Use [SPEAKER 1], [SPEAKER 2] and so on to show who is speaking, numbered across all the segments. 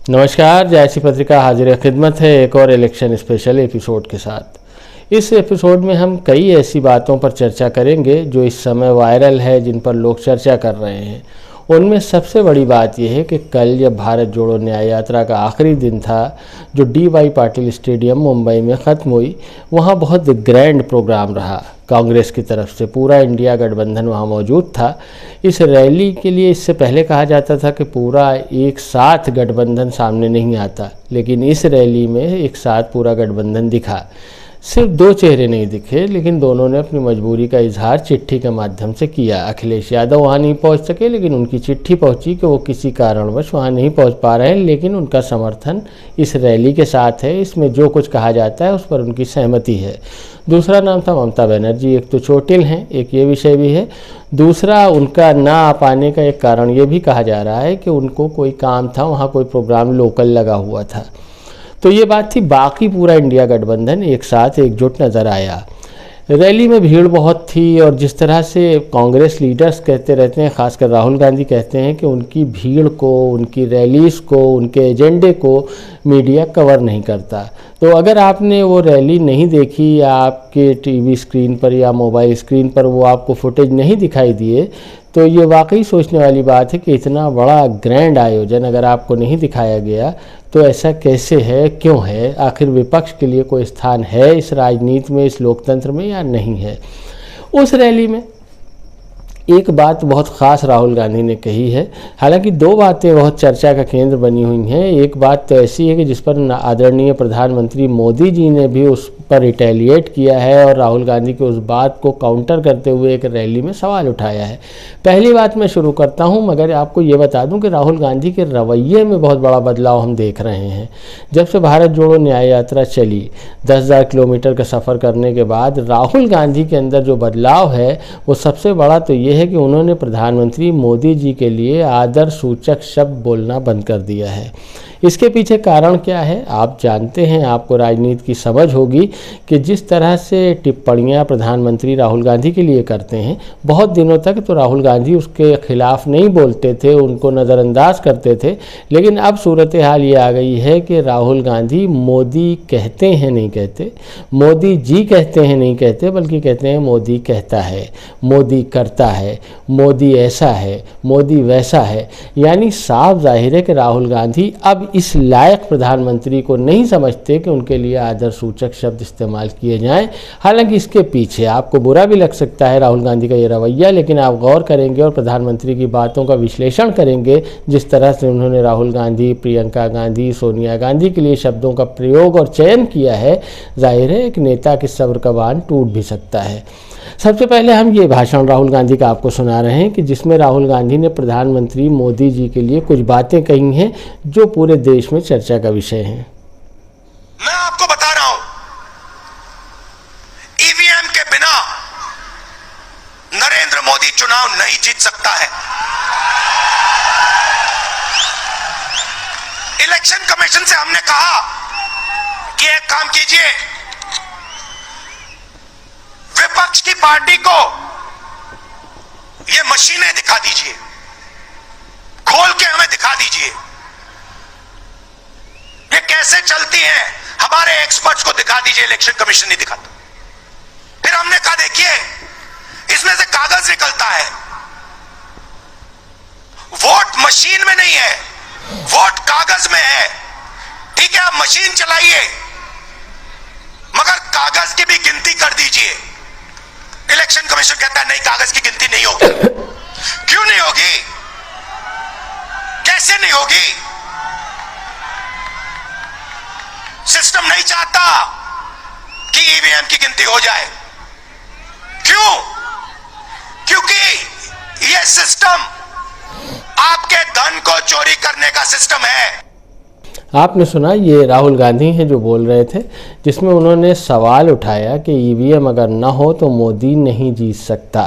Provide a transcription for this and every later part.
[SPEAKER 1] नमस्कार, जायसी पत्रिका हाजिर खिदमत है एक और इलेक्शन स्पेशल एपिसोड के साथ। इस एपिसोड में हम कई ऐसी बातों पर चर्चा करेंगे जो इस समय वायरल है, जिन पर लोग चर्चा कर रहे हैं। उनमें सबसे बड़ी बात यह है कि कल जब भारत जोड़ो न्याय यात्रा का आखिरी दिन था, जो डी.वाई. पाटिल स्टेडियम मुंबई में ख़त्म हुई, वहाँ बहुत ग्रैंड प्रोग्राम रहा। कांग्रेस की तरफ से पूरा इंडिया गठबंधन वहाँ मौजूद था। इस रैली के लिए इससे पहले कहा जाता था कि पूरा एक साथ गठबंधन सामने नहीं आता, लेकिन इस रैली में एक साथ पूरा गठबंधन दिखा। सिर्फ दो चेहरे नहीं दिखे, लेकिन दोनों ने अपनी मजबूरी का इजहार चिट्ठी के माध्यम से किया। अखिलेश यादव वहाँ नहीं पहुँच सके, लेकिन उनकी चिट्ठी पहुँची कि वो किसी कारणवश वहाँ नहीं पहुँच पा रहे हैं, लेकिन उनका समर्थन इस रैली के साथ है। इसमें जो कुछ कहा जाता है उस पर उनकी सहमति है। दूसरा नाम था ममता बनर्जी। एक तो चोटिल हैं, एक ये विषय भी है। दूसरा, उनका ना आ पाने का एक कारण ये भी कहा जा रहा है कि उनको कोई काम था, वहाँ कोई प्रोग्राम लोकल लगा हुआ था। तो ये बात थी। बाकी पूरा इंडिया गठबंधन एक साथ एकजुट नज़र आया। रैली में भीड़ बहुत थी, और जिस तरह से कांग्रेस लीडर्स कहते रहते हैं, ख़ासकर राहुल गांधी कहते हैं कि उनकी भीड़ को, उनकी रैलीज़ को, उनके एजेंडे को मीडिया कवर नहीं करता। तो अगर आपने वो रैली नहीं देखी, या आपके टीवी स्क्रीन पर या मोबाइल स्क्रीन पर वो आपको फुटेज नहीं दिखाई दिए, तो ये वाकई सोचने वाली बात है कि इतना बड़ा ग्रैंड आयोजन अगर आपको नहीं दिखाया गया तो ऐसा कैसे है, क्यों है? आखिर विपक्ष के लिए कोई स्थान है इस राजनीति में, इस लोकतंत्र में, या नहीं है? उस रैली में एक बात बहुत ख़ास राहुल गांधी ने कही है। हालांकि दो बातें बहुत चर्चा का केंद्र बनी हुई हैं। एक बात तो ऐसी है कि जिस पर आदरणीय प्रधानमंत्री मोदी जी ने भी उस पर रिटेलिएट किया है, और राहुल गांधी की उस बात को काउंटर करते हुए एक रैली में सवाल उठाया है। पहली बात मैं शुरू करता हूं, मगर आपको ये बता दूं कि राहुल गांधी के रवैये में बहुत बड़ा बदलाव हम देख रहे हैं। जब से भारत जोड़ो न्याय यात्रा चली, 10,000 किलोमीटर का सफ़र करने के बाद राहुल गांधी के अंदर जो बदलाव है, वो सबसे बड़ा तो ये है कि उन्होंने प्रधानमंत्री मोदी जी के लिए आदर सूचक शब्द बोलना बंद कर दिया है। इसके पीछे कारण क्या है आप जानते हैं। आपको राजनीति की समझ होगी कि जिस तरह से टिप्पणियां प्रधानमंत्री राहुल गांधी के लिए करते हैं, बहुत दिनों तक तो राहुल गांधी उसके खिलाफ नहीं बोलते थे, उनको नज़रअंदाज करते थे। लेकिन अब सूरत हाल ये आ गई है कि राहुल गांधी मोदी कहते हैं नहीं कहते, मोदी जी कहते हैं नहीं कहते, बल्कि कहते हैं मोदी कहता है, मोदी करता है, मोदी ऐसा है, मोदी वैसा है। यानी साफ जाहिर है कि राहुल गांधी अब इस लायक प्रधानमंत्री को नहीं समझते कि उनके लिए आदर सूचक शब्द इस्तेमाल किए जाएं। हालांकि इसके पीछे आपको बुरा भी लग सकता है राहुल गांधी का ये रवैया, लेकिन आप गौर करेंगे और प्रधानमंत्री की बातों का विश्लेषण करेंगे, जिस तरह से उन्होंने राहुल गांधी, प्रियंका गांधी, सोनिया गांधी के लिए शब्दों का प्रयोग और चयन किया है, जाहिर है एक नेता के सब्र का बांध टूट भी सकता है। सबसे पहले हम ये भाषण राहुल गांधी का आपको सुना रहे हैं कि जिसमें राहुल गांधी ने प्रधानमंत्री मोदी जी के लिए कुछ बातें कही हैं जो पूरे देश में चर्चा का विषय है।
[SPEAKER 2] मैं आपको बता रहा हूं, ईवीएम के बिना नरेंद्र मोदी चुनाव नहीं जीत सकता है। इलेक्शन कमीशन से हमने कहा कि एक काम कीजिए, विपक्ष की पार्टी को ये मशीनें दिखा दीजिए, खोल के हमें दिखा दीजिए ये कैसे चलती हैं, हमारे एक्सपर्ट्स को दिखा दीजिए। इलेक्शन कमीशन नहीं दिखाता। फिर हमने कहा देखिए इसमें से कागज निकलता है, वोट मशीन में नहीं है, वोट कागज में है। ठीक है, आप मशीन चलाइए, मगर कागज की भी गिनती कर दीजिए। इलेक्शन कमीशन कहता है नहीं, कागज की गिनती नहीं होगी। क्यों नहीं होगी? कैसे नहीं होगी? सिस्टम नहीं चाहता कि ईवीएम की गिनती हो जाए। क्यों? क्योंकि यह सिस्टम आपके धन को चोरी करने का सिस्टम है।
[SPEAKER 1] आपने सुना, ये राहुल गांधी हैं जो बोल रहे थे, जिसमें उन्होंने सवाल उठाया कि ईवीएम अगर ना हो तो मोदी नहीं जीत सकता।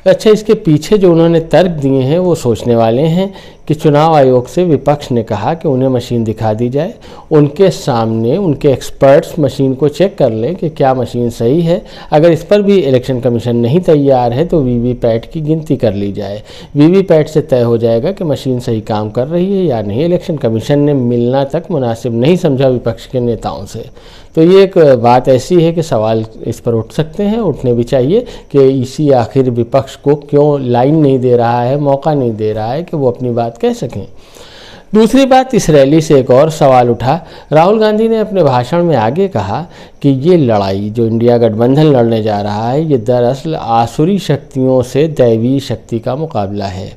[SPEAKER 1] अच्छा, इसके पीछे जो उन्होंने तर्क दिए हैं वो सोचने वाले हैं कि चुनाव आयोग से विपक्ष ने कहा कि उन्हें मशीन दिखा दी जाए, उनके सामने उनके एक्सपर्ट्स मशीन को चेक कर लें कि क्या मशीन सही है। अगर इस पर भी इलेक्शन कमीशन नहीं तैयार है तो वीवीपैट की गिनती कर ली जाए। वीवीपैट से तय हो जाएगा कि मशीन सही काम कर रही है या नहीं। इलेक्शन कमीशन ने मिलना तक मुनासिब नहीं समझा विपक्ष के नेताओं से। तो ये एक बात ऐसी है कि सवाल इस पर उठ सकते हैं, उठने भी चाहिए कि ईसी आखिर विपक्ष को क्यों लाइन नहीं दे रहा है, मौका नहीं दे रहा है कि वो अपनी बात कह सकें। दूसरी बात, इस रैली से एक और सवाल उठा। राहुल गांधी ने अपने भाषण में आगे कहा कि ये लड़ाई जो इंडिया गठबंधन लड़ने जा रहा है, ये दरअसल आसुरी शक्तियों से दैवीय शक्ति का मुकाबला है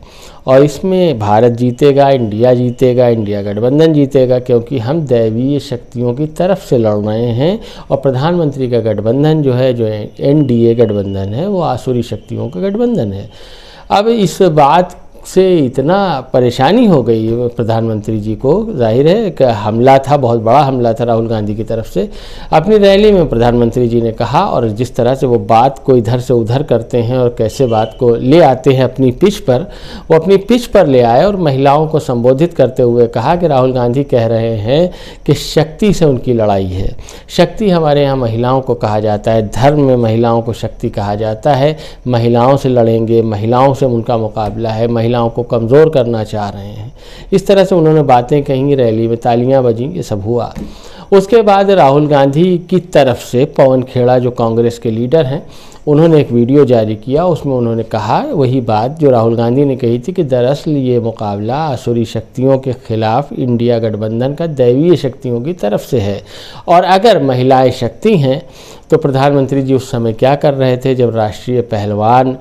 [SPEAKER 1] और इसमें भारत जीतेगा, इंडिया गठबंधन जीतेगा, क्योंकि हम दैवीय शक्तियों की तरफ से लड़ रहे हैं और प्रधानमंत्री का गठबंधन जो है, जो एनडीए गठबंधन है, वो आसुरी शक्तियों का गठबंधन है। अब इस बात से इतना परेशानी हो गई प्रधानमंत्री जी को, जाहिर है कि हमला था, बहुत बड़ा हमला था राहुल गांधी की तरफ से। अपनी रैली में प्रधानमंत्री जी ने कहा, और जिस तरह से वो बात को इधर से उधर करते हैं और कैसे बात को ले आते हैं अपनी पिच पर, वो अपनी पिच पर ले आए और महिलाओं को संबोधित करते हुए कहा कि राहुल गांधी कह रहे हैं कि शक्ति से उनकी लड़ाई है। शक्ति हमारे यहाँ महिलाओं को कहा जाता है, धर्म में महिलाओं को शक्ति कहा जाता है। महिलाओं से लड़ेंगे, महिलाओं से उनका मुकाबला है, महिलाओं को कमज़ोर करना चाह रहे हैं। इस तरह से उन्होंने बातें कही, रैली में तालियां बजी, ये सब हुआ। उसके बाद राहुल गांधी की तरफ से पवन खेड़ा जो कांग्रेस के लीडर हैं, उन्होंने एक वीडियो जारी किया। उसमें उन्होंने कहा वही बात जो राहुल गांधी ने कही थी कि दरअसल ये मुकाबला आसुरी शक्तियों के खिलाफ इंडिया गठबंधन का दैवीय शक्तियों की तरफ से है। और अगर महिलाएं शक्ति हैं तो प्रधानमंत्री जी उस समय क्या कर रहे थे जब राष्ट्रीय पहलवान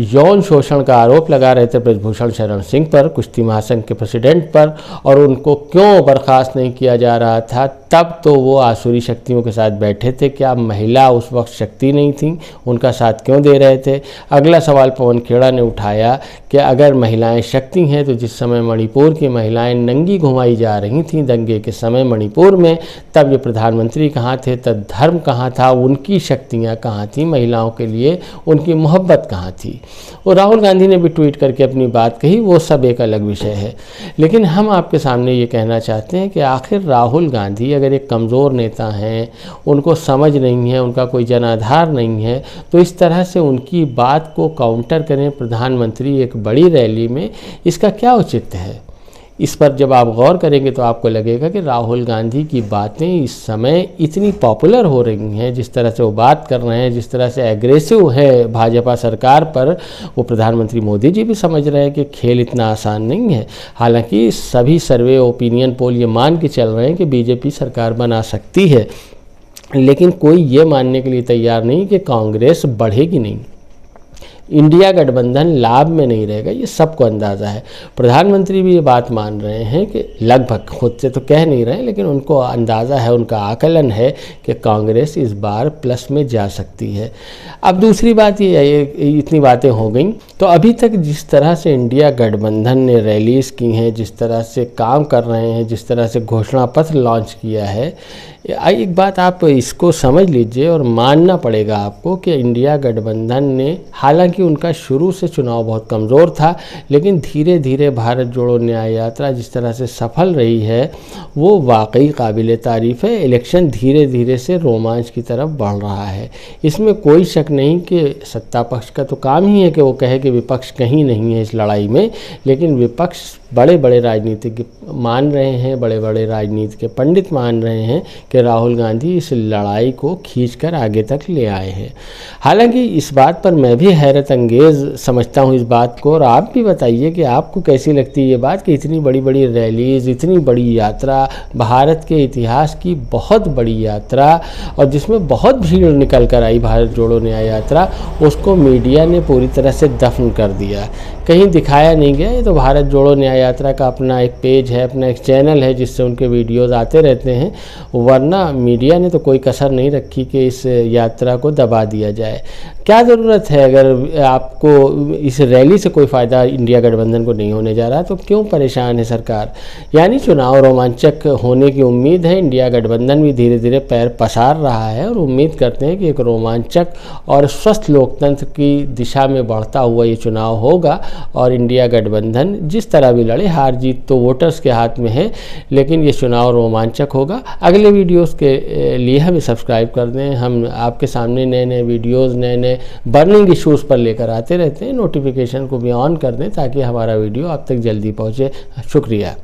[SPEAKER 1] यौन शोषण का आरोप लगा रहे थे ब्रजभूषण शरण सिंह पर, कुश्ती महासंघ के प्रेसिडेंट पर, और उनको क्यों बर्खास्त नहीं किया जा रहा था, तब तो वो आसुरी शक्तियों के साथ बैठे थे। क्या महिला उस वक्त शक्ति नहीं थी, उनका साथ क्यों दे रहे थे? अगला सवाल पवन खेड़ा ने उठाया कि अगर महिलाएं शक्ति हैं तो जिस समय मणिपुर की महिलाएं नंगी घुमाई जा रही थीं दंगे के समय मणिपुर में, तब ये प्रधानमंत्री कहाँ थे, तब धर्म कहाँ था, उनकी शक्तियाँ कहाँ थीं, महिलाओं के लिए उनकी मोहब्बत कहाँ थी। और राहुल गांधी ने भी ट्वीट करके अपनी बात कही, वो सब एक अलग विषय है। लेकिन हम आपके सामने ये कहना चाहते हैं कि आखिर राहुल गांधी अगर एक कमज़ोर नेता हैं, उनको समझ नहीं है, उनका कोई जनाधार नहीं है, तो इस तरह से उनकी बात को काउंटर करें प्रधानमंत्री एक बड़ी रैली में, इसका क्या औचित्य है? इस पर जब आप गौर करेंगे तो आपको लगेगा कि राहुल गांधी की बातें इस समय इतनी पॉपुलर हो रही हैं, जिस तरह से वो बात कर रहे हैं, जिस तरह से एग्रेसिव है भाजपा सरकार पर, वो प्रधानमंत्री मोदी जी भी समझ रहे हैं कि खेल इतना आसान नहीं है। हालांकि सभी सर्वे ओपिनियन पोल ये मान के चल रहे हैं कि बीजेपी सरकार बना सकती है, लेकिन कोई ये मानने के लिए तैयार नहीं कि कांग्रेस बढ़ेगी नहीं, इंडिया गठबंधन लाभ में नहीं रहेगा, ये सबको अंदाज़ा है। प्रधानमंत्री भी ये बात मान रहे हैं कि लगभग, खुद से तो कह नहीं रहे, लेकिन उनको अंदाज़ा है, उनका आकलन है कि कांग्रेस इस बार प्लस में जा सकती है। अब दूसरी बात ये इतनी बातें हो गई, तो अभी तक जिस तरह से इंडिया गठबंधन ने रैलीज़ की हैं, जिस तरह से काम कर रहे हैं, जिस तरह से घोषणा पत्र लॉन्च किया है, एक बात आप इसको समझ लीजिए और मानना पड़ेगा आपको कि इंडिया गठबंधन ने, हालांकि उनका शुरू से चुनाव बहुत कमज़ोर था, लेकिन धीरे धीरे भारत जोड़ो न्याय यात्रा जिस तरह से सफल रही है वो वाकई काबिल तारीफ़ है। इलेक्शन धीरे धीरे से रोमांच की तरफ बढ़ रहा है, इसमें कोई शक नहीं कि सत्ता पक्ष का तो काम ही है कि वो कहे कि विपक्ष कहीं नहीं है इस लड़ाई में, लेकिन विपक्ष बड़े बड़े राजनीतिज्ञ मान रहे हैं, बड़े बड़े राजनीति के पंडित मान रहे हैं कि राहुल गांधी इस लड़ाई को खींचकर आगे तक ले आए हैं। हालांकि इस बात पर मैं भी हैरत अंगेज़ समझता हूं इस बात को, और आप भी बताइए कि आपको कैसी लगती है ये बात कि इतनी बड़ी बड़ी रैलीज़, इतनी बड़ी यात्रा, भारत के इतिहास की बहुत बड़ी यात्रा, और जिसमें बहुत भीड़ निकल कर आई भारत जोड़ो न्याय यात्रा, उसको मीडिया ने पूरी तरह से दफन कर दिया, कहीं दिखाया नहीं गया। ये तो भारत जोड़ो न्याय यात्रा का अपना एक पेज है, अपना एक चैनल है जिससे उनके वीडियोज़ आते रहते हैं, वरना मीडिया ने तो कोई कसर नहीं रखी कि इस यात्रा को दबा दिया जाए। क्या ज़रूरत है? अगर आपको इस रैली से कोई फ़ायदा इंडिया गठबंधन को नहीं होने जा रहा तो क्यों परेशान है सरकार? यानी चुनाव रोमांचक होने की उम्मीद है। इंडिया गठबंधन भी धीरे धीरे पैर पसार रहा है और उम्मीद करते हैं कि एक रोमांचक और स्वस्थ लोकतंत्र की दिशा में बढ़ता हुआ ये चुनाव होगा और इंडिया गठबंधन जिस तरह भी लड़े, हार जीत तो वोटर्स के हाथ में है, लेकिन ये चुनाव रोमांचक होगा। अगले वीडियोस के लिए हमें सब्सक्राइब कर दें। हम आपके सामने नए नए वीडियोस, नए नए बर्निंग इश्यूज़ पर लेकर आते रहते हैं। नोटिफिकेशन को भी ऑन कर दें ताकि हमारा वीडियो आप तक जल्दी पहुँचे। शुक्रिया।